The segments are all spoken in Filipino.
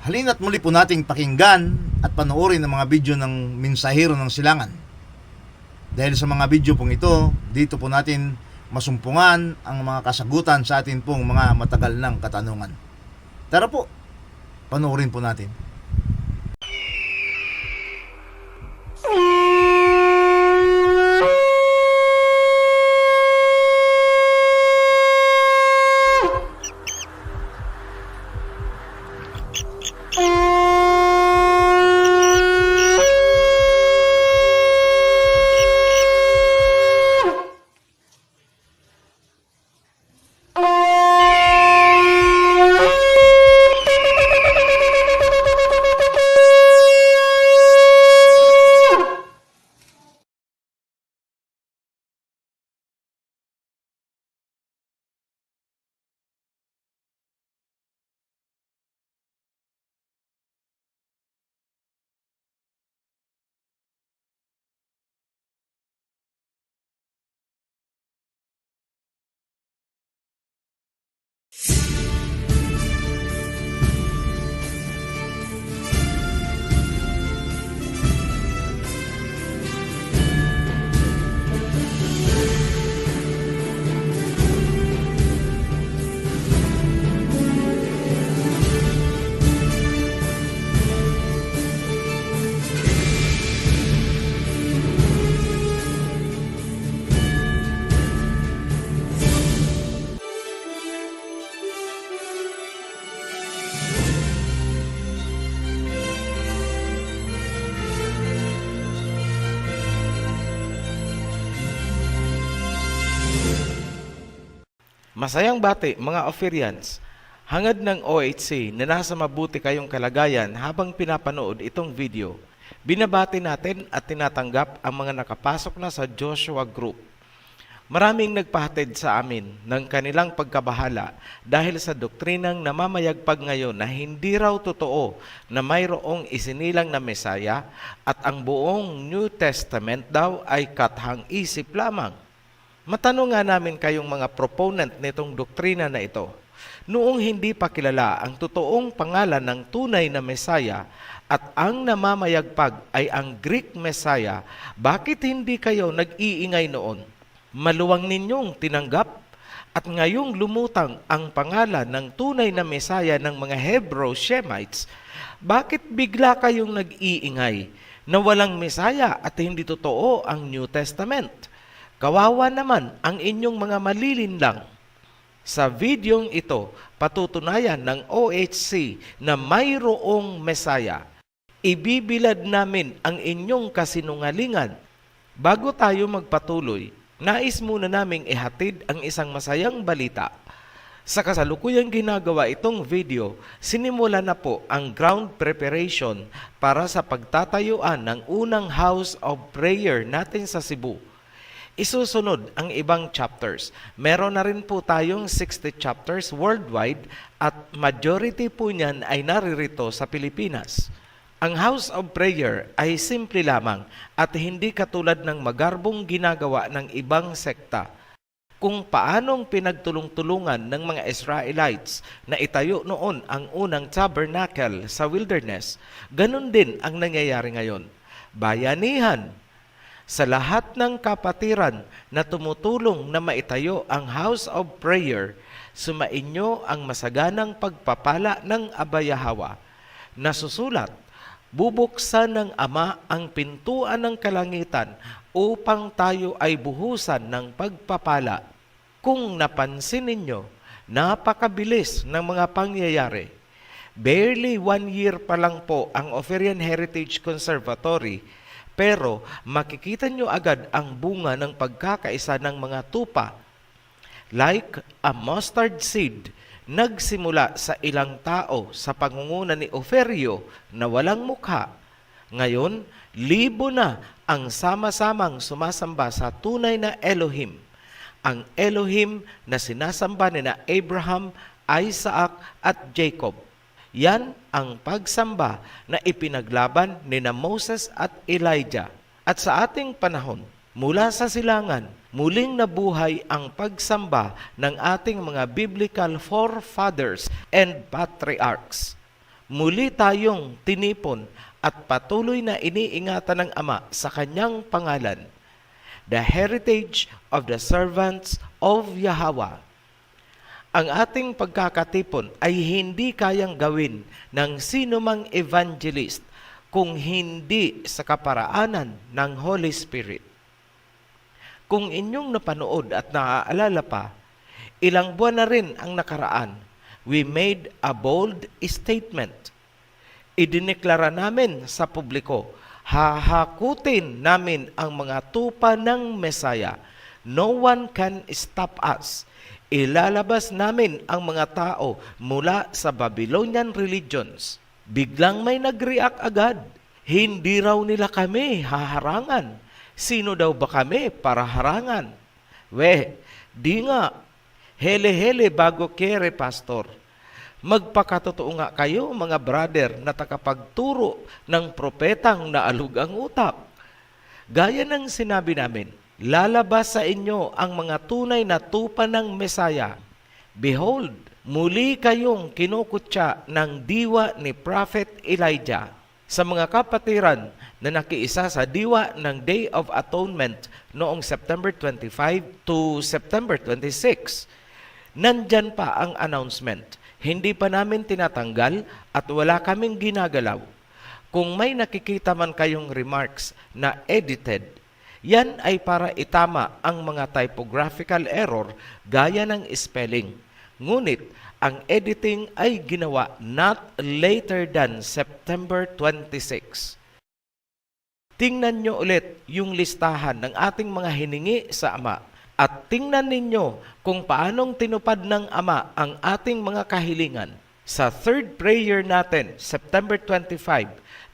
Halina't muli po nating pakinggan at panoorin ang mga video ng Mensahero ng Silangan. Dahil sa mga video pong ito, dito po natin masumpungan ang mga kasagutan sa atin pong mga matagal ng katanungan. Tara po, panoorin po natin. Masayang bati mga Ophirians, hangad ng OHC na nasa mabuti kayong kalagayan habang pinapanood itong video. Binabati natin at tinatanggap ang mga nakapasok na sa Joshua Group. Maraming nagpahatid sa amin ng kanilang pagkabahala dahil sa doktrinang namamayagpag ngayon na hindi raw totoo na mayroong isinilang na Mesaya at ang buong New Testament daw ay kathang isip lamang. Matanong nga namin kayong mga proponent nitong doktrina na ito. Noong hindi pa kilala ang totoong pangalan ng tunay na Mesaya at ang namamayagpag ay ang Greek Messiah, bakit hindi kayo nag-iingay noon? Maluwang ninyong tinanggap at ngayong lumutang ang pangalan ng tunay na Mesaya ng mga Hebrew Shemites, bakit bigla kayong nag-iingay na walang Mesaya at hindi totoo ang New Testament? Kawawa naman ang inyong mga malilinlang. Sa videong ito, patutunayan ng OHC na mayroong Mesaya. Ibibilad namin ang inyong kasinungalingan. Bago tayo magpatuloy, nais muna naming ihatid ang isang masayang balita. Sa kasalukuyang ginagawa itong video, sinimula na po ang ground preparation para sa pagtatayuan ng unang house of prayer natin sa Cebu. Isusunod ang ibang chapters. Meron na rin po tayong 60 chapters worldwide at majority po niyan ay naririto sa Pilipinas. Ang House of Prayer ay simple lamang at hindi katulad ng magarbong ginagawa ng ibang sekta. Kung paanong pinagtulong-tulungan ng mga Israelites na itayo noon ang unang tabernacle sa wilderness, ganun din ang nangyayari ngayon. Bayanihan, sa lahat ng kapatiran na tumutulong na maitayo ang House of Prayer, sumainyo ang masaganang pagpapala ng Abayahawa. Nasusulat, bubuksan ng Ama ang pintuan ng kalangitan upang tayo ay buhusan ng pagpapala. Kung napansin ninyo, napakabilis ng mga pangyayari. Barely 1 year pa lang po ang Ophirian Heritage Conservatory, pero makikita nyo agad ang bunga ng pagkakaisa ng mga tupa. Like a mustard seed, nagsimula sa ilang tao sa pangunguna ni Oferio na walang mukha. Ngayon, libo na ang sama-samang sumasamba sa tunay na Elohim. Ang Elohim na sinasamba ni na Abraham, Isaac at Jacob. Yan ang pagsamba na ipinaglaban ni na Moses at Elijah. At sa ating panahon, mula sa silangan, muling nabuhay ang pagsamba ng ating mga biblical forefathers and patriarchs. Muli tayong tinipon at patuloy na iniingatan ng Ama sa kanyang pangalan. The heritage of the servants of Yahweh. Ang ating pagkakatipon ay hindi kayang gawin ng sinumang evangelist kung hindi sa kaparaanan ng Holy Spirit. Kung inyong napanood at naaalala pa, ilang buwan na rin ang nakaraan, we made a bold statement. Idineklara namin sa publiko, hahakutin namin ang mga tupa ng Mesaya. No one can stop us. Ilalabas namin ang mga tao mula sa Babylonian religions. Biglang may nag-react agad. Hindi raw nila kami haharangan. Sino daw ba kami para harangan? Di nga. Hele-hele bago kere, pastor. Magpakatotoo nga kayo, mga brother, na takapagturo ng propetang naalug ang utak. Gaya ng sinabi namin, lalabas sa inyo ang mga tunay na tupa ng Mesaya. Behold, muli kayong kinukutya ng diwa ni Prophet Elijah. Sa mga kapatiran na nakiisa sa diwa ng Day of Atonement noong September 25 to September 26, nandyan pa ang announcement. Hindi pa namin tinatanggal at wala kaming ginagalaw. Kung may nakikita man kayong remarks na edited, yan ay para itama ang mga typographical error gaya ng spelling. Ngunit, ang editing ay ginawa not later than September 26. Tingnan nyo ulit yung listahan ng ating mga hiningi sa Ama at tingnan ninyo kung paanong tinupad ng Ama ang ating mga kahilingan. Sa third prayer natin, September 25,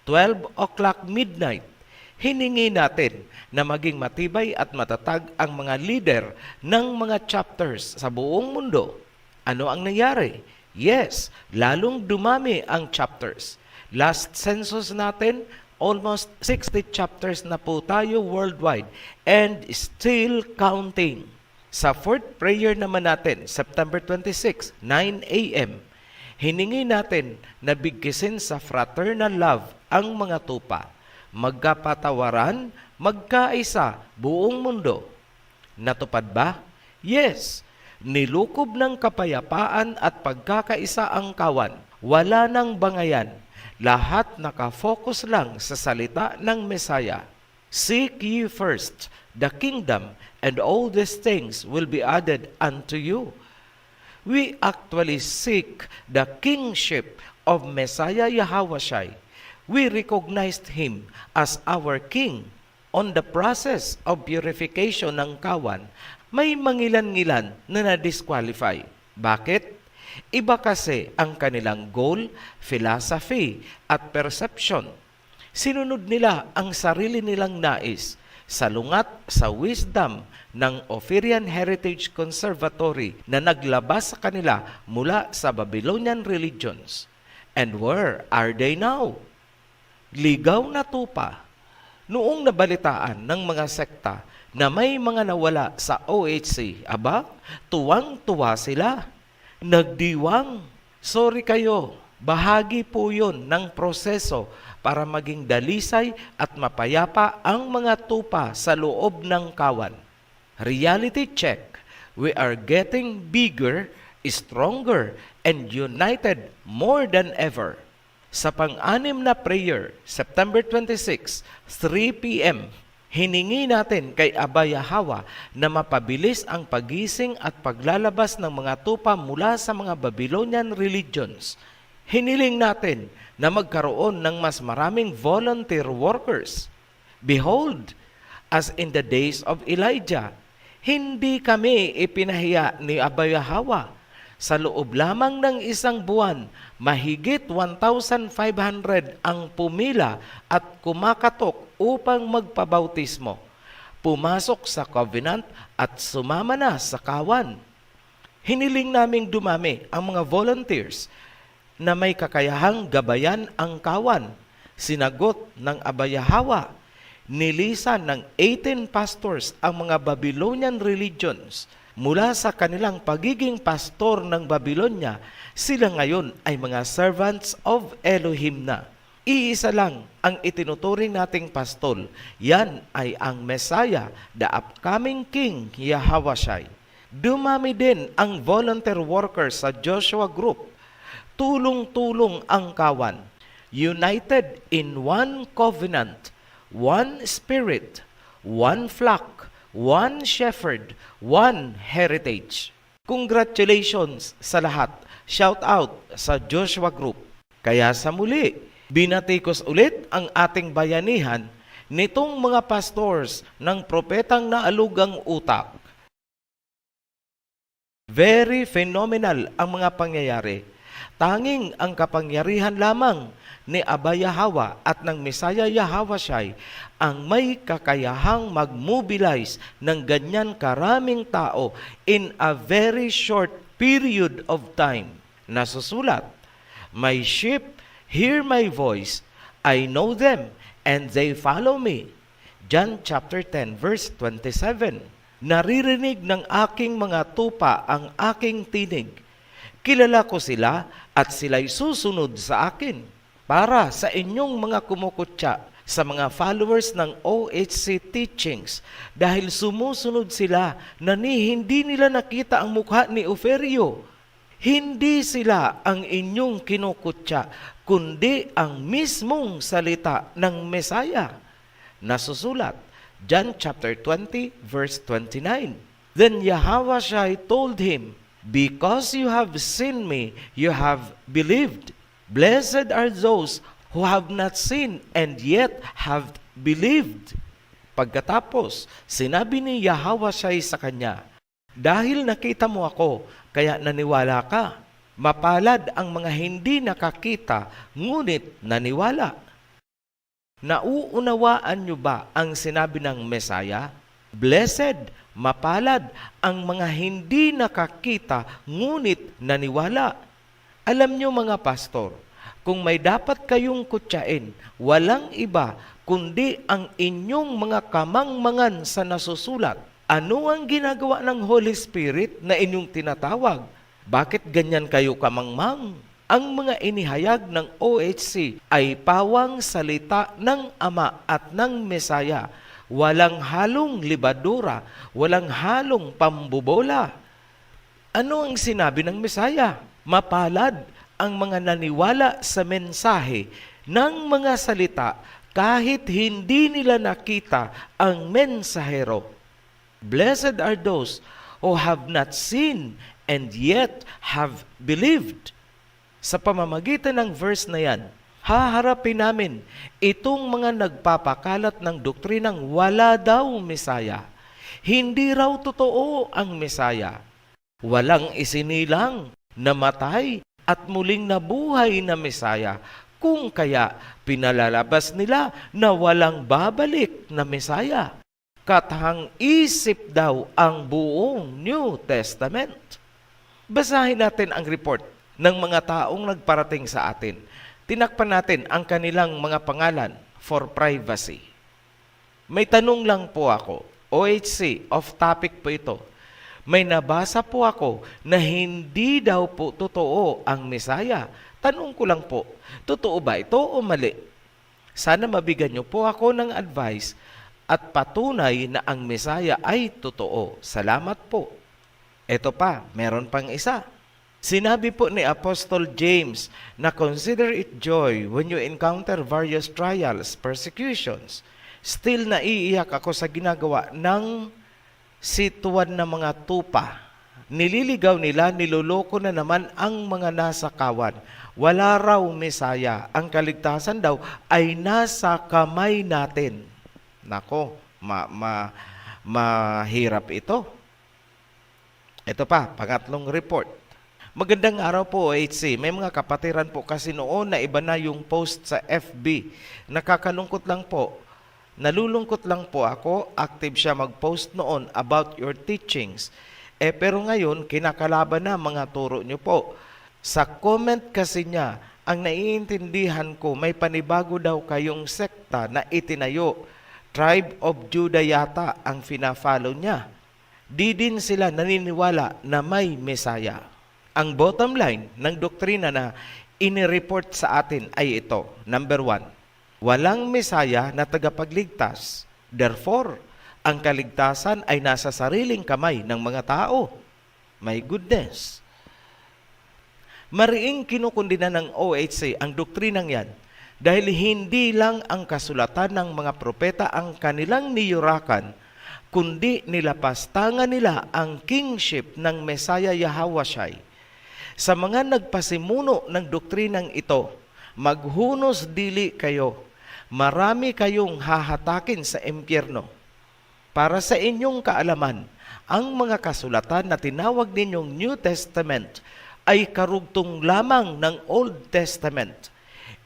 12 o'clock midnight, hiningi natin na maging matibay at matatag ang mga leader ng mga chapters sa buong mundo. Ano ang nangyari? Yes, lalong dumami ang chapters. Last census natin, almost 60 chapters na po tayo worldwide and still counting. Sa fourth prayer naman natin, September 26, 9 a.m., hiningi natin na bigkisin sa fraternal love ang mga tupa, magkapatawaran, magkaisa, buong mundo. Natupad ba? Yes. Nilukob ng kapayapaan at pagkakaisa ang kawan. Wala nang bangayan. Lahat nakafocus lang sa salita ng Mesaya. Seek ye first the kingdom, and all these things will be added unto you. We actually seek the kingship of Messiah Yahawashi. We recognized Him as our King. On the process of purification ng kawan, may mangilan-ngilan na na-disqualify. Bakit? Iba kasi ang kanilang goal, philosophy, at perception. Sinunod nila ang sarili nilang nais, salungat sa wisdom ng Ophirian Heritage Conservatory na naglabas sa kanila mula sa Babylonian religions. And where are they now? Ligaw na tupa. Noong nabalitaan ng mga sekta na may mga nawala sa OHC, tuwang-tuwa sila. Nagdiwang. Sorry kayo, bahagi po yun ng proseso para maging dalisay at mapayapa ang mga tupa sa loob ng kawan. Reality check. We are getting bigger, stronger, and united more than ever. Sa pang-anim na prayer, September 26, 3 p.m., hiningi natin kay Aba Yahweh na mapabilis ang pagising at paglalabas ng mga tupa mula sa mga Babylonian religions. Hiniling natin na magkaroon ng mas maraming volunteer workers. Behold, as in the days of Elijah, hindi kami ipinahiya ni Aba Yahweh. Sa loob lamang ng isang buwan, mahigit 1,500 ang pumila at kumakatok upang magpabautismo. Pumasok sa covenant at sumama na sa kawan. Hiniling naming dumami ang mga volunteers na may kakayahang gabayan ang kawan. Sinagot ng Aba Yahweh, nilisan ng 18 pastors ang mga Babylonian religions. Mula sa kanilang pagiging pastor ng Babylonia, sila ngayon ay mga servants of Elohim na. Iisa lang ang itinuturing nating pastol. Yan ay ang Messiah, the upcoming King Yahawashai. Dumami din ang volunteer workers sa Joshua Group. Tulong-tulong ang kawan. United in one covenant, one spirit, one flock, one shepherd, one heritage. Congratulations sa lahat. Shout out sa Joshua Group. Kaya sa muli, binatikos ulit ang ating bayanihan nitong mga pastors ng propetang naalugang utak. Very phenomenal ang mga pangyayari. Tanging ang kapangyarihan lamang ni Aba Yahawa at ng Messiah Yahawashai ang may kakayahang mag-mobilize ng ganyan karaming tao in a very short period of time. Nasusulat, "My sheep hear my voice, I know them, and they follow me." John chapter 10 verse 27. Naririnig ng aking mga tupa ang aking tinig. Kilala ko sila at sila'y susunod sa akin. Para sa inyong mga kumukutya, sa mga followers ng OHC teachings, dahil sumusunod sila na hindi nila nakita ang mukha ni Oferio. Hindi sila ang inyong kinukutya, kundi ang mismong salita ng Messiah. Nasusulat, John chapter 20, verse 29. Then Yahawashai told him, "Because you have seen me, you have believed. Blessed are those who have not seen and yet have believed." Pagkatapos, sinabi ni Yahawashai sa kanya, "Dahil nakita mo ako, kaya naniwala ka. Mapalad ang mga hindi nakakita, ngunit naniwala." Nauunawaan niyo ba ang sinabi ng Messiah? Blessed, mapalad ang mga hindi nakakita, ngunit naniwala. Alam niyo mga pastor, kung may dapat kayong kutyain, walang iba kundi ang inyong mga kamangmangan sa nasusulat. Ano ang ginagawa ng Holy Spirit na inyong tinatawag? Bakit ganyan kayo kamangmang? Ang mga inihayag ng OHC ay pawang salita ng Ama at ng Messiah. Walang halong libadura, walang halong pambubola. Ano ang sinabi ng Messiah? Mapalad ang mga naniwala sa mensahe ng mga salita kahit hindi nila nakita ang mensahero. Blessed are those who have not seen and yet have believed. Sa pamamagitan ng verse na yan, haharapin namin itong mga nagpapakalat ng doktrinang wala daw Mesaya. Hindi raw totoo ang Mesaya. Walang isinilang, namatay at muling nabuhay na Mesaya. Kung kaya pinalalabas nila na walang babalik na Mesaya. Katahang isip daw ang buong New Testament. Basahin natin ang report ng mga taong nagparating sa atin. Tinakpan natin ang kanilang mga pangalan for privacy. May tanong lang po ako. OHC, off topic po ito. May nabasa po ako na hindi daw po totoo ang Mesaya. Tanong ko lang po, totoo ba ito o mali? Sana mabigyan niyo po ako ng advice at patunay na ang Mesaya ay totoo. Salamat po. Ito pa, meron pang isa. Sinabi po ni Apostle James na consider it joy when you encounter various trials, persecutions. Still naiiyak ako sa ginagawa ng situan na mga tupa. Nililigaw nila, niloloko na naman ang mga nasa kawan. Wala raw Mesaya. Ang kaligtasan daw ay nasa kamay natin. Nako, mahirap ito. Ito pa, pangatlong report. Magandang araw po, OHC. May mga kapatiran po kasi noon na iba na yung post sa FB. Nakakalungkot lang po. Nalulungkot lang po ako. Active siya mag-post noon about your teachings. Pero ngayon, kinakalaban na mga turo niyo po. Sa comment kasi niya, ang naiintindihan ko, may panibago daw kayong sekta na itinayo. Tribe of Judah yata ang fina-follow niya. di din sila naniniwala na may Mesaya. Ang bottom line ng doktrina na inireport sa atin ay ito. Number 1, walang Mesaya na tagapagligtas. Therefore, ang kaligtasan ay nasa sariling kamay ng mga tao. My goodness. Mariing kinukundina ng OHC ang doktrinang yan dahil hindi lang ang kasulatan ng mga propeta ang kanilang niyurakan, kundi nilapastangan nila ang kingship ng Messiah Yahawashai. Sa mga nagpasimuno ng doktrinang ito, maghunos dili kayo, marami kayong hahatakin sa impyerno. Para sa inyong kaalaman, ang mga kasulatan na tinawag ninyong New Testament ay karugtong lamang ng Old Testament.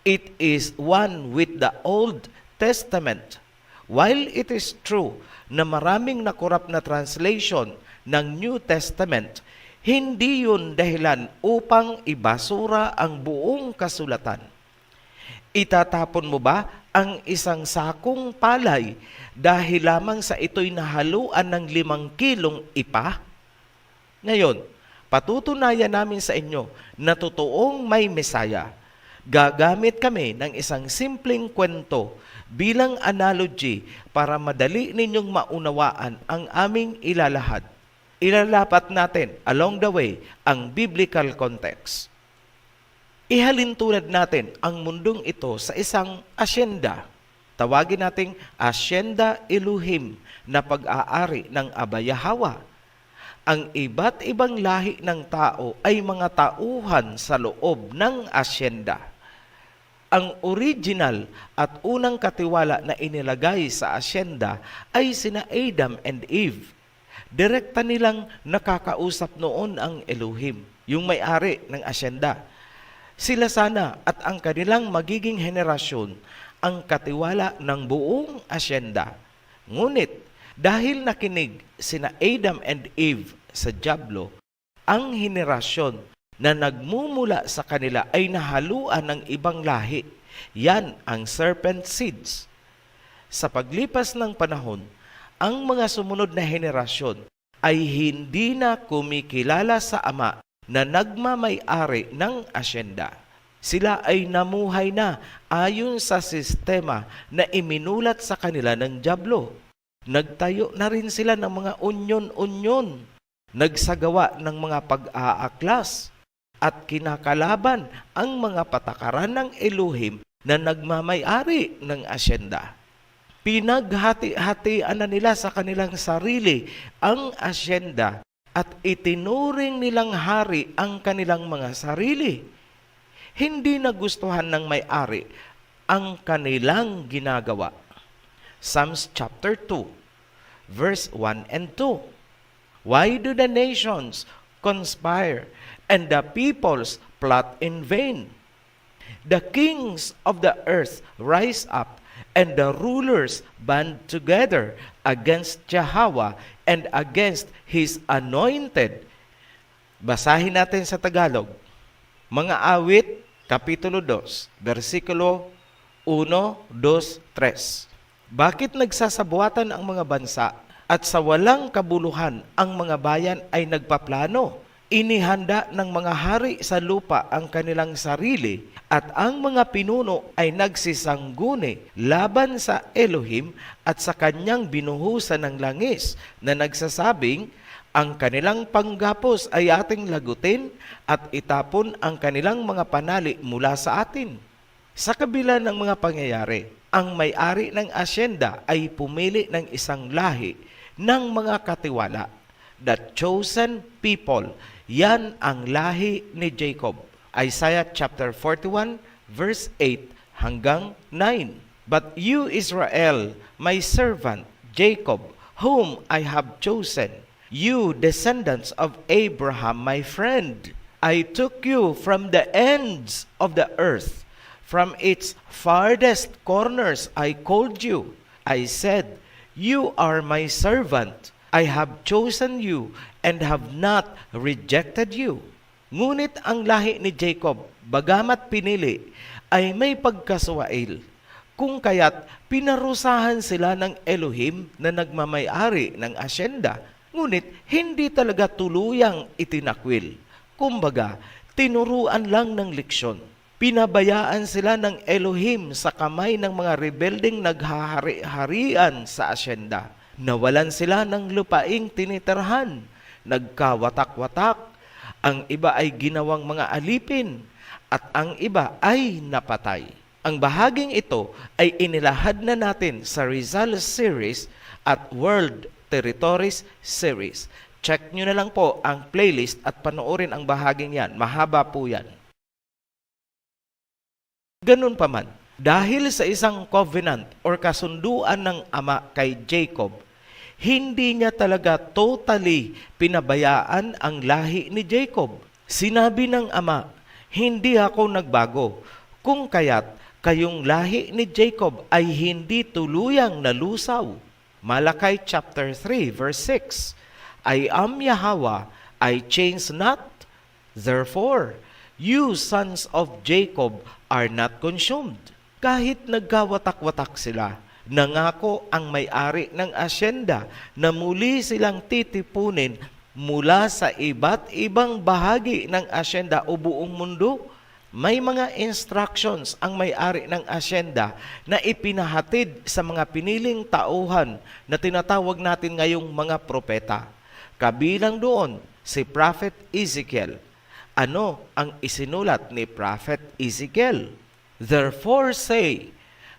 It is one with the Old Testament. While it is true na maraming nakurap na translation ng New Testament, hindi yun dahilan upang ibasura ang buong kasulatan. Itatapon mo ba ang isang sakong palay dahil lamang sa ito'y nahaluan ng 5 kilong ipa? Ngayon, patutunayan namin sa inyo na totoong may Mesaya. Gagamit kami ng isang simpleng kwento bilang analogy para madali ninyong maunawaan ang aming ilalahad. Ilalapat natin along the way ang biblical context. Ihalintulad natin ang mundong ito sa isang asyenda. Tawagin nating Asyenda Elohim na pag-aari ng Aba Yahawa. Ang iba't ibang lahi ng tao ay mga tauhan sa loob ng asyenda. Ang original at unang katiwala na inilagay sa asyenda ay sina Adam and Eve. Direkta nilang nakakausap noon ang Elohim, yung may-ari ng asyenda. Sila sana at ang kanilang magiging henerasyon ang katiwala ng buong asyenda. Ngunit dahil nakinig sina Adam and Eve sa dyablo, ang henerasyon na nagmumula sa kanila ay nahaluan ng ibang lahi. Yan ang serpent seeds. Sa paglipas ng panahon, ang mga sumunod na henerasyon ay hindi na kumikilala sa Ama na nagmamay-ari ng asyenda. Sila ay namuhay na ayon sa sistema na iminulat sa kanila ng dyablo. Nagtayo na rin sila ng mga unyon-unyon, nagsagawa ng mga pag-aaklas, at kinakalaban ang mga patakaran ng Elohim na nagmamay-ari ng asyenda. Pinaghati-hatian na nila sa kanilang sarili ang asyenda at itinuring nilang hari ang kanilang mga sarili. Hindi nagustuhan ng may-ari ang kanilang ginagawa. Psalms chapter 2, verse 1 and 2. Why do the nations conspire and the peoples plot in vain? The kings of the earth rise up, and the rulers band together against Yahweh and against His anointed. Basahin natin sa Tagalog. Mga awit, Kapitulo 2, versikulo 1, 2, 3. Bakit nagsasabuatan ang mga bansa at sa walang kabuluhan ang mga bayan ay nagpaplano? Inihanda ng mga hari sa lupa ang kanilang sarili at ang mga pinuno ay nagsisangguni laban sa Elohim at sa kanyang binuhusan ng langis na nagsasabing, ang kanilang panggapos ay ating lagutin at itapon ang kanilang mga panali mula sa atin. Sa kabila ng mga pangyayari, ang may-ari ng asyenda ay pumili ng isang lahi ng mga katiwala, the chosen people. Yan ang lahi ni Jacob. Isaiah chapter 41, verse 8 hanggang 9. But you, Israel, my servant, Jacob, whom I have chosen, you, descendants of Abraham, my friend, I took you from the ends of the earth. From its farthest corners I called you. I said, you are my servant. I have chosen you and have not rejected you. Ngunit ang lahi ni Jacob, bagamat pinili, ay may pagkasuwail. Kung kaya't pinarusahan sila ng Elohim na nagmamay-ari ng asyenda. Ngunit hindi talaga tuluyang itinakwil. Kumbaga, tinuruan lang ng leksyon. Pinabayaan sila ng Elohim sa kamay ng mga rebelding naghahari-harian sa asyenda. Nawalan sila ng lupaing tinitirhan, nagkawatak-watak, ang iba ay ginawang mga alipin, at ang iba ay napatay. Ang bahaging ito ay inilahad na natin sa Rizal Series at World Territories Series. Check nyo na lang po ang playlist at panoorin ang bahaging yan. Mahaba po yan. Ganun pa man, dahil sa isang covenant or kasunduan ng Ama kay Jacob, hindi niya talaga totally pinabayaan ang lahi ni Jacob. Sinabi ng Ama, hindi ako nagbago, kung kaya't kayong lahi ni Jacob ay hindi tuluyang nalusaw. Malakay chapter 3 verse 6, I am Yahweh, I change not, therefore, you sons of Jacob are not consumed. Kahit nagkawatak-watak sila, nangako ang may-ari ng asyenda na muli silang titipunin mula sa iba't ibang bahagi ng asyenda o buong mundo. May mga instructions ang may-ari ng asyenda na ipinahatid sa mga piniling tauhan na tinatawag natin ngayong mga propeta. Kabilang doon si Prophet Ezekiel. Ano ang isinulat ni Prophet Ezekiel? Therefore say,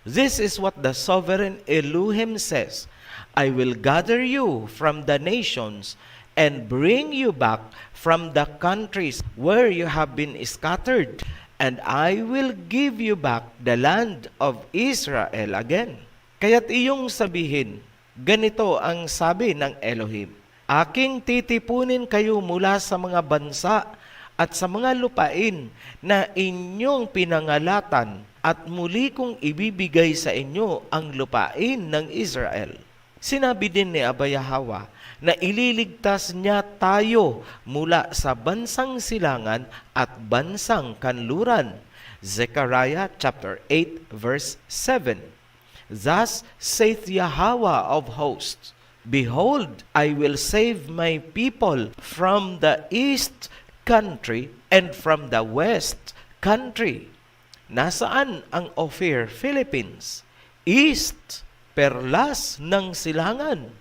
this is what the sovereign Elohim says, I will gather you from the nations and bring you back from the countries where you have been scattered, and I will give you back the land of Israel again. Kaya't iyong sabihin, ganito ang sabi ng Elohim, aking titipunin kayo mula sa mga bansa at sa mga lupain na inyong pinangalatan at muli kong ibibigay sa inyo ang lupain ng Israel. Sinabi din ni Abba Yahweh na ililigtas niya tayo mula sa bansang silangan at bansang kanluran. Zechariah chapter 8 verse 7. Thus saith Yahweh of hosts, behold, I will save my people from the east country and from the west country. Nasaan ang Ophir, Philippines? East, perlas ng silangan.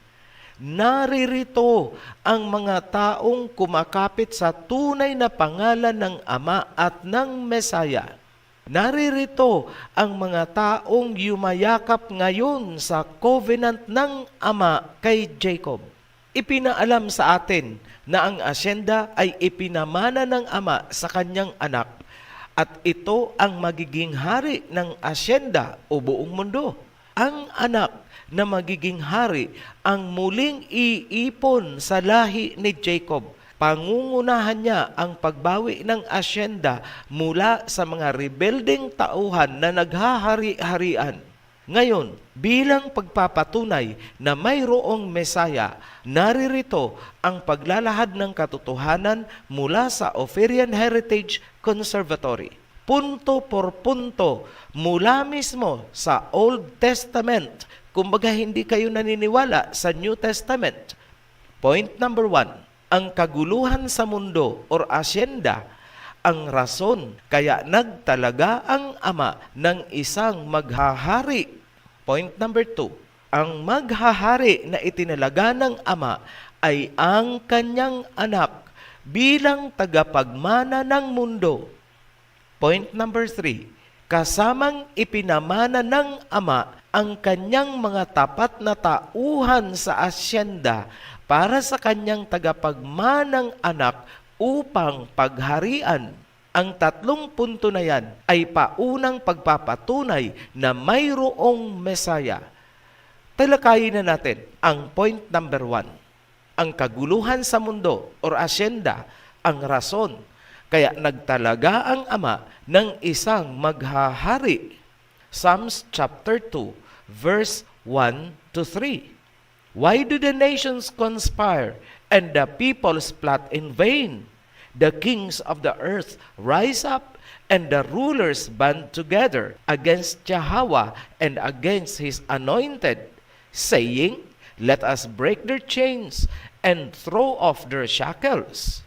Naririto ang mga taong kumakapit sa tunay na pangalan ng Ama at ng Mesaya. Naririto ang mga taong yumayakap ngayon sa covenant ng Ama kay Jacob. Ipinaalam sa atin na ang asyenda ay ipinamana ng Ama sa kanyang anak at ito ang magiging hari ng asyenda o buong mundo. Ang anak na magiging hari ang muling iipon sa lahi ni Jacob. Pangungunahan niya ang pagbawi ng asyenda mula sa mga rebelding tauhan na naghahari-harian. Ngayon, bilang pagpapatunay na mayroong Mesaya, naririto ang paglalahad ng katotohanan mula sa Ophirian Heritage Conservatory. Punto por punto, mula mismo sa Old Testament, kumbaga hindi kayo naniniwala sa New Testament. Point number 1, ang kaguluhan sa mundo or asyenda, ang rason kaya nagtalaga ang Ama ng isang maghahari. Point number 2, ang maghahari na itinalaga ng Ama ay ang kanyang anak bilang tagapagmana ng mundo. Point number 3, kasamang ipinamana ng Ama ang kanyang mga tapat na tauhan sa asyenda para sa kanyang tagapagmanang anak upang pagharian. Ang tatlong punto na yan ay paunang pagpapatunay na mayroong Mesaya. Talakayin na natin ang point number 1. Ang kaguluhan sa mundo or asyenda, ang rason kaya nagtalaga ang Ama ng isang maghahari. Psalms chapter 2 verse 1 to 3. Why do the nations conspire and the peoples plot in vain? The kings of the earth rise up and the rulers band together against Yahweh and against his anointed, saying, let us break their chains and throw off their shackles.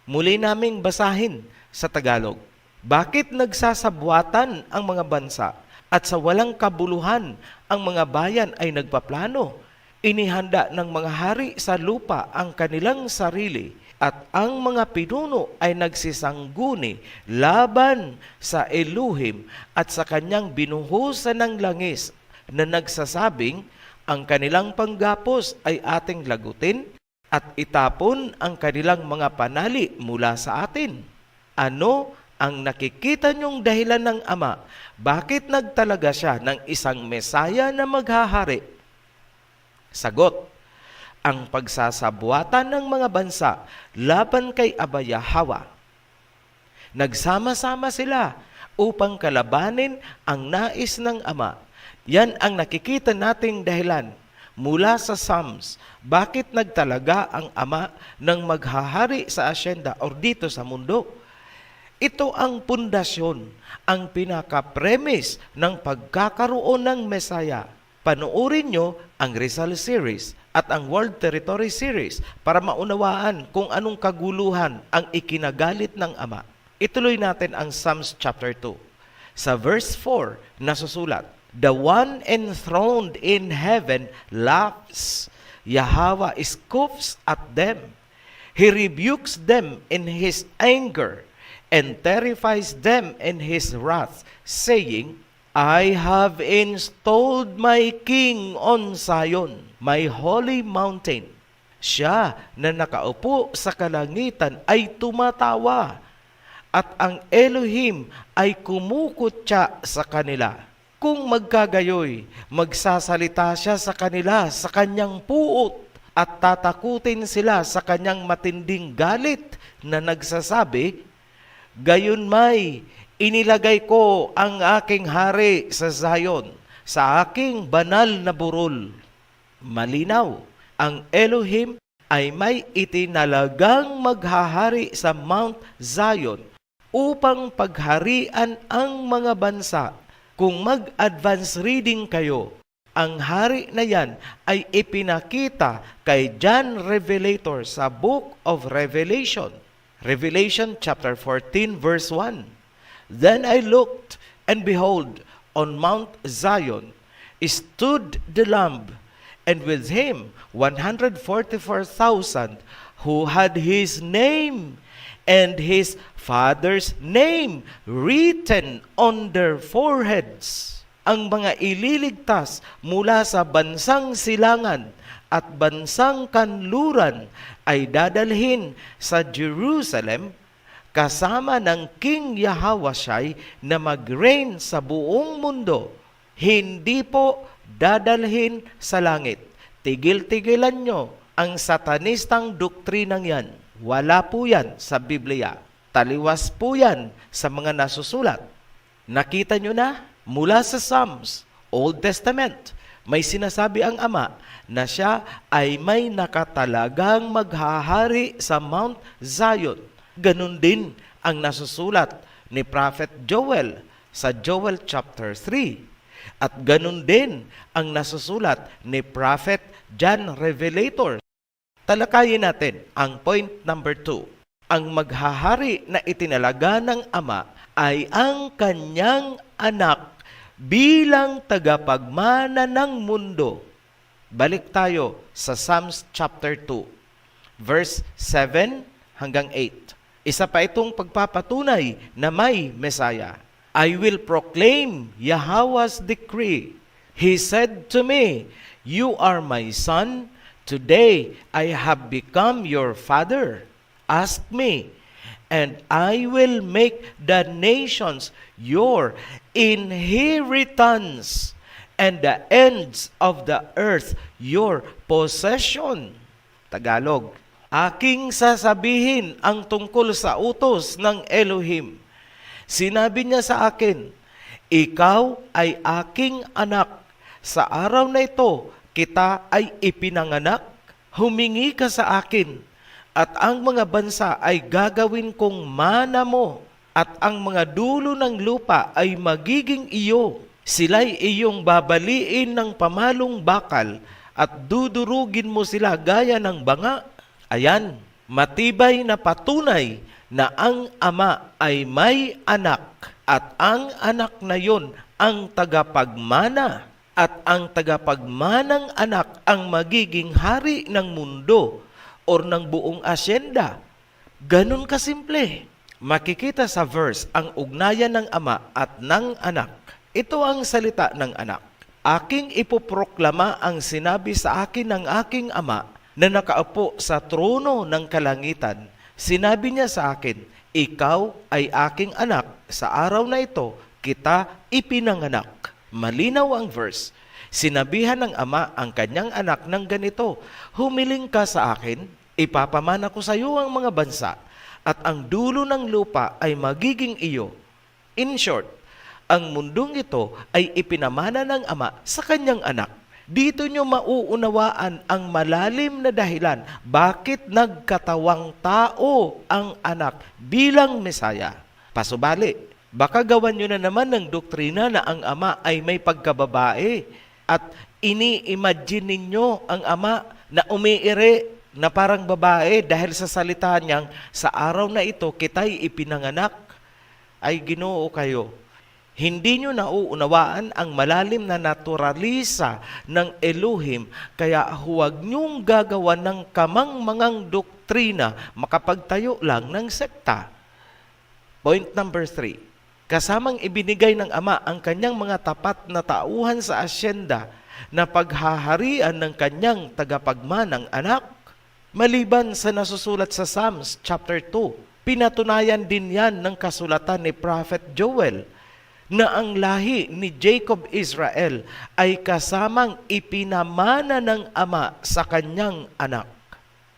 Muli naming basahin sa Tagalog. Bakit nagsasabwatan ang mga bansa at sa walang kabuluhan ang mga bayan ay nagpaplano? Inihanda ng mga hari sa lupa ang kanilang sarili at ang mga pinuno ay nagsisangguni laban sa Elohim at sa kanyang binuhusan ng langis na nagsasabing ang kanilang panggapos ay ating lagutin at itapon ang kanilang mga panali mula sa atin. Ano ang nakikita niyong dahilan ng Ama? Bakit nagtalaga siya ng isang Mesaya na maghahari? Sagot, ang pagsasabuatan ng mga bansa laban kay Abayahawa. Nagsama-sama sila upang kalabanin ang nais ng Ama. Yan ang nakikita nating dahilan mula sa Psalms. Bakit nagtalaga ang Ama ng maghahari sa asyenda o dito sa mundo? Ito ang pundasyon, ang pinaka-premise ng pagkakaroon ng Mesaya. Panoorin nyo ang Rizal series at ang World Territory series para maunawaan kung anong kaguluhan ang ikinagalit ng Ama. Ituloy natin ang Psalms chapter 2. Sa verse 4, nasusulat, "The one enthroned in heaven laughs. Yahweh scoffs at them. He rebukes them in his anger and terrifies them in his wrath, saying, I have installed my king on Zion, my holy mountain." Siya na nakaupo sa kalangitan ay tumatawa, at ang Elohim ay kumukutya sa kanila. Kung magkagayoy, magsasalita siya sa kanila sa kanyang puot at tatakutin sila sa kanyang matinding galit na nagsasabi, "Gayunmay, inilagay ko ang aking hari sa Zion, sa aking banal na burol." Malinaw, ang Elohim ay may itinalagang maghahari sa Mount Zion upang pagharian ang mga bansa. Kung mag-advance reading kayo, ang hari na yan ay ipinakita kay John Revelator sa Book of Revelation. Revelation chapter 14 verse 1. Then I looked, and behold, on Mount Zion stood the Lamb, and with him 144,000 who had his name and his Father's name written on their foreheads. Ang mga ililigtas mula sa bansang silangan at bansang kanluran ay dadalhin sa Jerusalem kasama ng King Yahweh na mag-reign sa buong mundo. Hindi po dadalhin sa langit. Tigil-tigilan nyo ang satanistang doktrinang yan. Wala po yan sa Biblia. Taliwas po yan sa mga nasusulat. Nakita nyo na mula sa Psalms, Old Testament, may sinasabi ang Ama na siya ay may nakatalagang maghahari sa Mount Zion. Ganun din ang nasusulat ni Prophet Joel sa Joel chapter 3. At ganun din ang nasusulat ni Prophet John Revelator. Talakayin natin ang point number 2. Ang maghahari na itinalaga ng Ama ay ang kanyang anak bilang tagapagmana ng mundo. Balik tayo sa Psalms chapter 2, verse 7 hanggang 8. Isa pa itong pagpapatunay na may Mesaya. I will proclaim Yahweh's decree. He said to me, "You are my son. Today I have become your father. Ask me, and I will make the nations your inheritance, and the ends of the earth your possession." Tagalog, aking sasabihin ang tungkol sa utos ng Elohim. Sinabi niya sa akin, "Ikaw ay aking anak. Sa araw na ito, kita ay ipinanganak. Humingi ka sa akin, at ang mga bansa ay gagawin kong mana mo, at ang mga dulo ng lupa ay magiging iyo. Sila'y iyong babaliin ng pamalong bakal, at dudurugin mo sila gaya ng banga. Ayan, matibay na patunay na ang ama ay may anak at ang anak na yon ang tagapagmana at ang tagapagmanang anak ang magiging hari ng mundo or ng buong asyenda. Ganun kasimple. Makikita sa verse ang ugnayan ng ama at ng anak. Ito ang salita ng anak. Aking ipoproklama ang sinabi sa akin ng aking ama na nakaupo sa trono ng kalangitan. Sinabi niya sa akin, ikaw ay aking anak. Sa araw na ito, kita ipinanganak. Malinaw ang verse. Sinabihan ng ama ang kanyang anak ng ganito, humiling ka sa akin, ipapamana ko sa iyo ang mga bansa, at ang dulo ng lupa ay magiging iyo. In short, ang mundong ito ay ipinamana ng ama sa kanyang anak. Dito nyo mauunawaan ang malalim na dahilan bakit nagkatawang tao ang anak bilang Mesaya. Pasubali, baka gawan nyo na naman ng doktrina na ang ama ay may pagkababae at ini-imagine ninyo ang ama na umiire na parang babae dahil sa salita niyang sa araw na ito kita'y ipinanganak. Ay Ginoo kayo, hindi nyo nauunawaan ang malalim na naturalisa ng Elohim, kaya huwag nyong gagawa ng kamangmangang doktrina makapagtayo lang ng sekta. Point number 3. Kasamang ibinigay ng ama ang kanyang mga tapat na tauhan sa asyenda na paghaharian ng kanyang tagapagmanang anak. Maliban sa nasusulat sa Psalms chapter 2, pinatunayan din yan ng kasulatan ni Prophet Joel na ang lahi ni Jacob Israel ay kasamang ipinamana ng ama sa kanyang anak.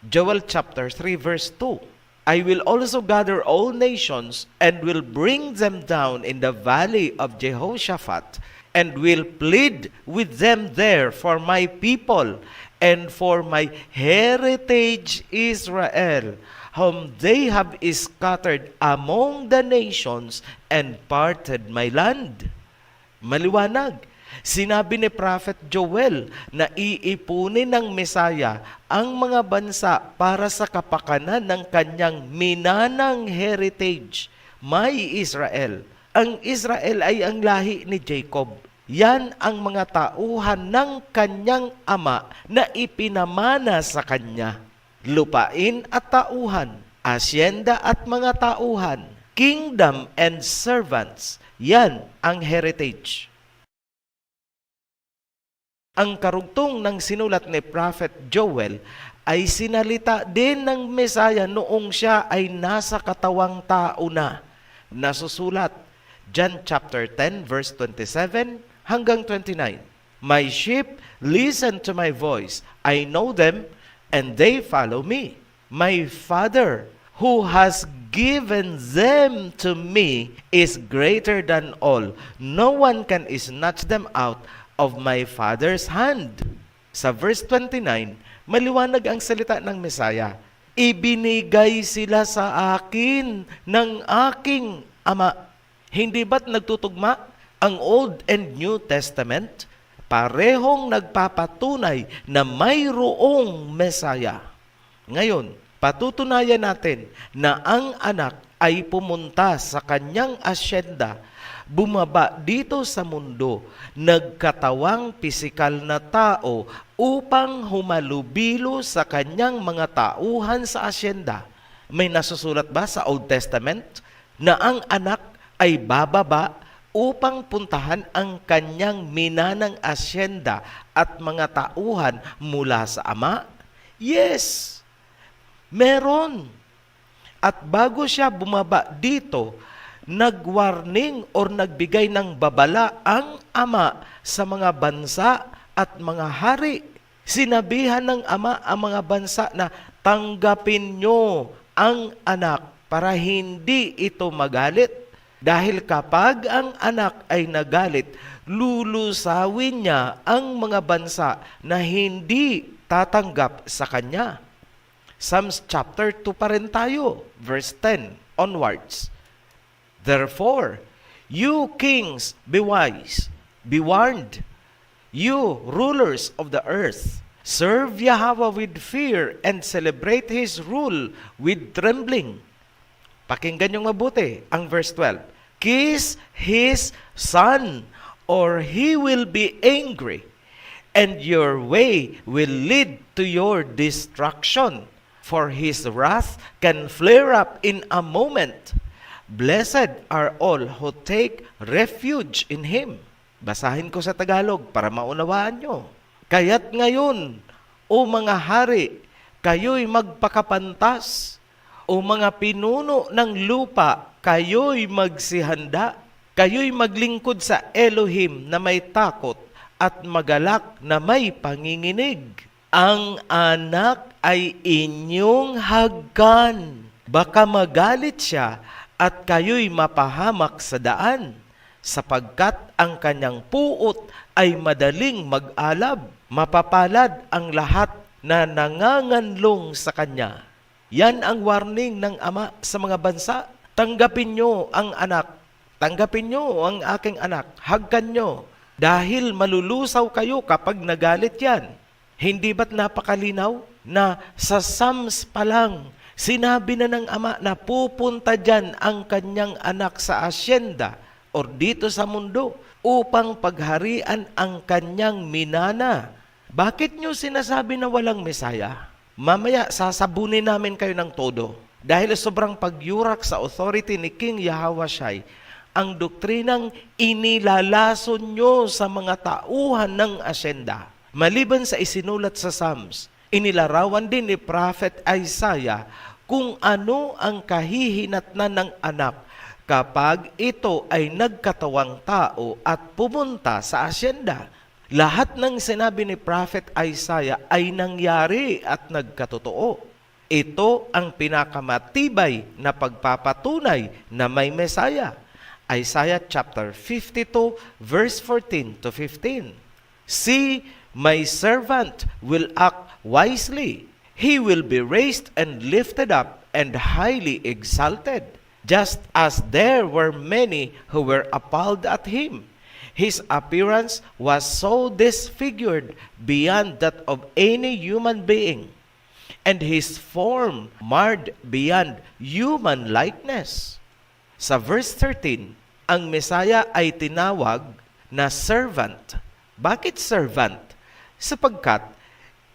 Joel chapter 3 verse 2, I will also gather all nations and will bring them down in the valley of Jehoshaphat and will plead with them there for my people and for my heritage Israel, whom they have scattered among the nations and parted my land. Maliwanag, sinabi ni Prophet Joel na iipunin ng Mesaya ang mga bansa para sa kapakanan ng kanyang minanang heritage, may Israel. Ang Israel ay ang lahi ni Jacob. Yan ang mga tauhan ng kanyang ama na ipinamana sa kanya. Lupain at tauhan, asyenda at mga tauhan, kingdom and servants, yan ang heritage. Ang karugtong ng sinulat ni Prophet Joel ay sinalita din ng Mesaya noong siya ay nasa katawang tao na. Nasusulat, John chapter 10 verse 27 hanggang 29. My sheep listen to my voice. I know them and they follow me. My Father who has given them to me is greater than all. No one can snatch them out of my Father's hand. Sa verse 29, maliwanag ang salita ng Mesaya. Ibinigay sila sa akin ng aking ama. Hindi ba't nagtutugma ang Old and New Testament? Parehong nagpapatunay na mayroong Mesaya. Ngayon, patutunayan natin na ang anak ay pumunta sa kanyang asyenda, bumaba dito sa mundo, nagkatawang pisikal na tao upang humalubilo sa kanyang mga tauhan sa asyenda. May nasusulat ba sa Old Testament na ang anak ay bababa upang puntahan ang kanyang minanang asyenda at mga tauhan mula sa ama? Yes, meron. At bago siya bumaba dito, nag-warning or nagbigay ng babala ang ama sa mga bansa at mga hari. Sinabihan ng ama ang mga bansa na tanggapin nyo ang anak para hindi ito magalit. Dahil kapag ang anak ay nagalit, lulusawin niya ang mga bansa na hindi tatanggap sa kanya. Psalms chapter 2 pa rin tayo, verse 10 onwards. Therefore, you kings, be wise, be warned. You rulers of the earth, Serve Yahweh with fear and celebrate His rule with trembling. Pakinggan yung mabuti ang verse 12. Kiss His Son, or He will be angry, and your way will lead to your destruction. For His wrath can flare up in a moment. Blessed are all who take refuge in Him. Basahin ko sa Tagalog para maunawaan nyo. Kaya't ngayon, o mga hari, kayo'y magpakapantas. O mga pinuno ng lupa, kayo'y magsihanda. Kayo'y maglingkod sa Elohim na may takot at magalak na may panginginig. Ang anak ay inyong hagkan. Baka magalit siya at kayo'y mapahamak sa daan, sapagkat ang kanyang puot ay madaling mag-alab. Mapapalad ang lahat na nanganganlong sa kanya. Yan ang warning ng Ama sa mga bansa. Tanggapin nyo ang anak. Tanggapin nyo ang aking anak. Hagkan nyo. Dahil malulusaw kayo kapag nagalit yan. Hindi ba't napakalinaw na sa Psalms pa lang, sinabi na ng Ama na pupunta dyan ang kanyang anak sa asyenda o dito sa mundo upang pagharian ang kanyang minana. Bakit nyo sinasabi na walang Mesaya? Mamaya sasabunin namin kayo ng todo. Dahil sobrang pagyurak sa authority ni King Yahawashi, ang doktrinang inilalason nyo sa mga tauhan ng asyenda. Maliban sa isinulat sa Psalms, inilarawan din ni Prophet Isaiah kung ano ang kahihinatnan ng anak kapag ito ay nagkatawang tao at pumunta sa asyenda. Lahat ng sinabi ni Prophet Isaiah ay nangyari at nagkatotoo. Ito ang pinakamatibay na pagpapatunay na may Mesaya. Isaiah chapter 52 verse 14 to 15. See, my servant will act wisely. He will be raised and lifted up and highly exalted, just as there were many who were appalled at him. His appearance was so disfigured beyond that of any human being, and his form marred beyond human likeness. Sa verse 13, ang Mesaya ay tinawag na servant. Bakit servant? Sapagkat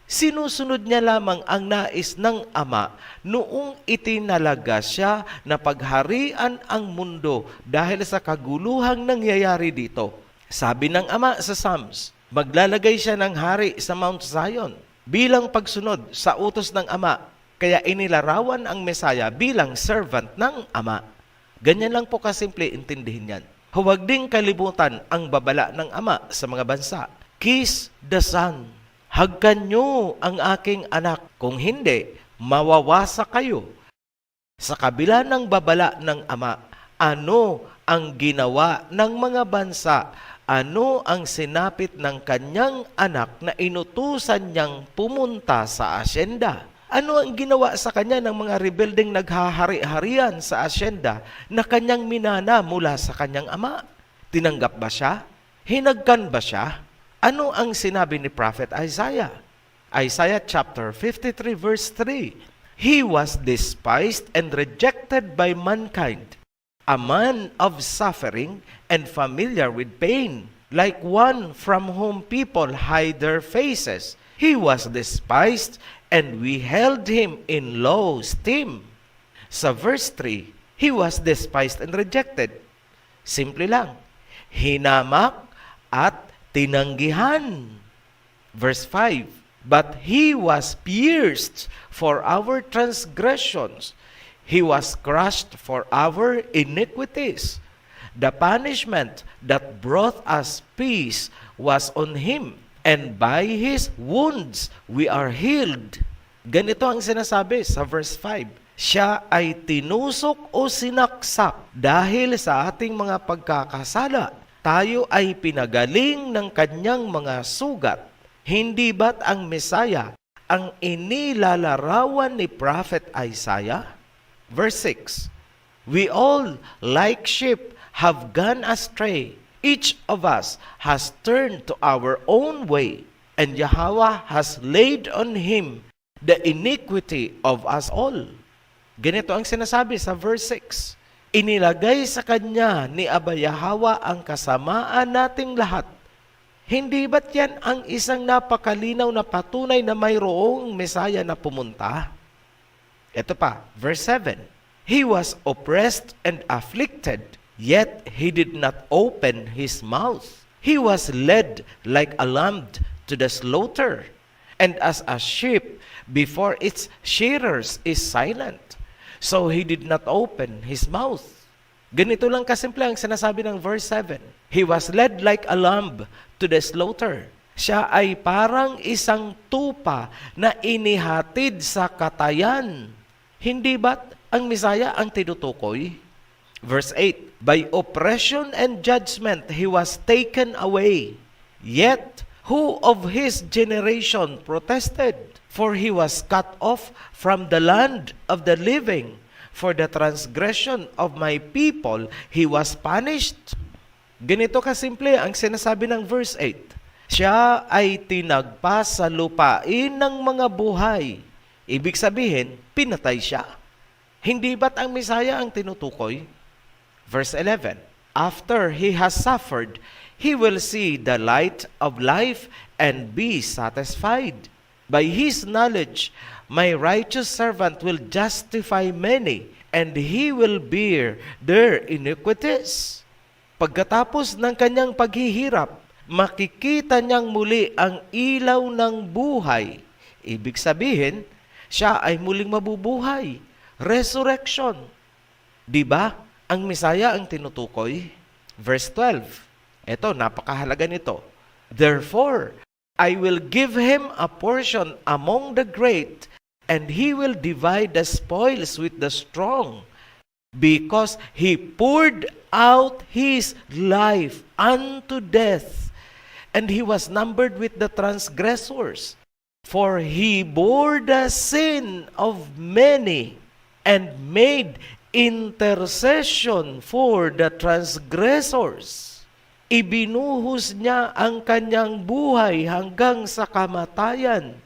sinusunod niya lamang ang nais ng Ama noong itinalaga siya na pagharian ang mundo dahil sa kaguluhang nangyayari dito. Sabi ng Ama sa Psalms, maglalagay siya ng hari sa Mount Zion bilang pagsunod sa utos ng Ama. Kaya inilarawan ang Mesaya bilang servant ng Ama. Ganyan lang po kasimple intindihin yan. Huwag ding kalibutan ang babala ng Ama sa mga bansa. Kiss the Son. Hagkan nyo ang aking anak. Kung hindi, mawawasa kayo. Sa kabila ng babala ng Ama, ano ang ginawa ng mga bansa? Ano ang sinapit ng kanyang anak na inutusan niyang pumunta sa asyenda? Ano ang ginawa sa kanya ng mga rebeldeng naghahari-harian sa asyenda na kanyang minana mula sa kanyang ama? Tinanggap ba siya? Hinagkan ba siya? Ano ang sinabi ni Prophet Isaiah? Isaiah chapter 53 verse 3. He was despised and rejected by mankind, a man of suffering and familiar with pain, like one from whom people hide their faces. He was despised, and we held him in low esteem. Sa verse 3, he was despised and rejected. Simple lang. Hinamak at tinanggihan. Verse 5, but he was pierced for our transgressions. He was crushed for our iniquities. The punishment that brought us peace was on him, and by his wounds we are healed. Ganito ang sinasabi sa verse 5. Siya ay tinusok o sinaksak dahil sa ating mga pagkakasala. Tayo ay pinagaling ng kanyang mga sugat. Hindi ba't ang Mesaya ang inilalarawan ni Prophet Isaiah? Verse 6, we all, like sheep, have gone astray. Each of us has turned to our own way, and Yahweh has laid on him the iniquity of us all. Ganito ang sinasabi sa verse 6. Inilagay sa kanya ni Aba Yahweh ang kasamaan nating lahat. Hindi ba't yan ang isang napakalinaw na patunay na mayroong Mesaya na pumunta? Ito pa, verse 7. He was oppressed and afflicted, yet he did not open his mouth. He was led like a lamb to the slaughter, and as a sheep before its shearers is silent, so he did not open his mouth. Ganito lang kasimple ang sinasabi ng verse 7. He was led like a lamb to the slaughter. Siya ay parang isang tupa na inihatid sa katayan. Hindi ba't ang Mesaya ang tinutukoy? Verse 8, by oppression and judgment he was taken away. Yet, who of his generation protested? For he was cut off from the land of the living. For the transgression of my people, he was punished. Ganito kasimple ang sinasabi ng verse 8. Siya ay tinagpa sa lupain ng mga buhay. Ibig sabihin, pinatay siya. Hindi ba't ang Mesaya ang tinutukoy? Verse 11, after he has suffered, he will see the light of life and be satisfied. By his knowledge, my righteous servant will justify many, and he will bear their iniquities. Pagkatapos ng kanyang paghihirap, makikita niyang muli ang ilaw ng buhay. Ibig sabihin, siya ay muling mabubuhay. Resurrection. Diba? Ang Mesaya ang tinutukoy. Verse 12. Ito, napakahalaga nito. Therefore, I will give him a portion among the great, and he will divide the spoils with the strong, because he poured out his life unto death, and he was numbered with the transgressors. For he bore the sin of many, and made intercession for the transgressors. Ibinuhos niya ang kanyang buhay hanggang sa kamatayan,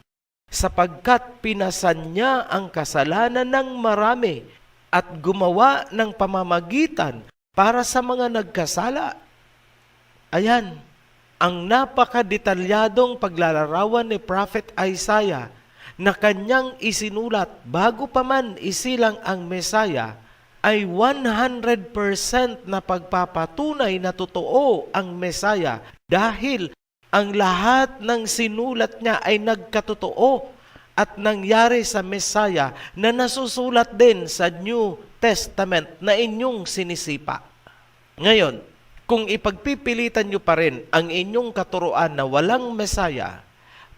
sapagkat pinasan niya ang kasalanan ng marami at gumawa ng pamamagitan para sa mga nagkasala. Ayan, ang napakadetalyadong paglalarawan ni Prophet Isaiah na kanyang isinulat bago pa man isilang ang Mesaya ay 100% na pagpapatunay na totoo ang Mesaya dahil ang lahat ng sinulat niya ay nagkatotoo at nangyari sa Mesaya na nasusulat din sa New Testament na inyong sinisipa. Ngayon, kung ipagpipilitan nyo pa rin ang inyong katuruan na walang Mesaya,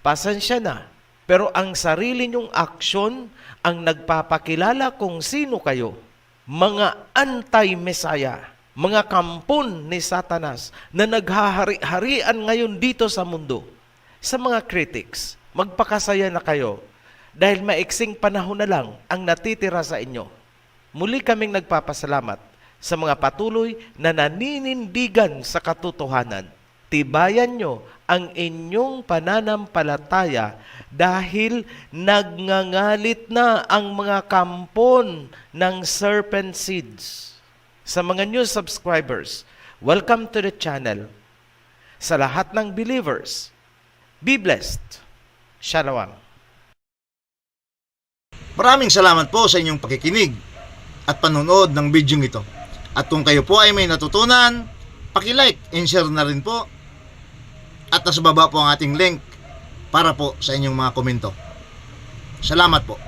pasensya na. Pero ang sarili nyong aksyon ang nagpapakilala kung sino kayo. Mga anti-Mesaya, mga kampon ni Satanas na naghahari-harian ngayon dito sa mundo. Sa mga critics, magpakasaya na kayo dahil maiksing panahon na lang ang natitira sa inyo. Muli kaming nagpapasalamat sa mga patuloy na naninindigan sa katotohanan. Tibayan nyo ang inyong pananampalataya dahil nagngangalit na ang mga kampon ng serpent seeds. Sa mga new subscribers, welcome to the channel. Sa lahat ng believers, be blessed. Shalom. Maraming salamat po sa inyong pakikinig at panonood ng video ito. At kung kayo po ay may natutunan, paki-like and share na rin po. At nasa baba po ang ating link para po sa inyong mga komento. Salamat po.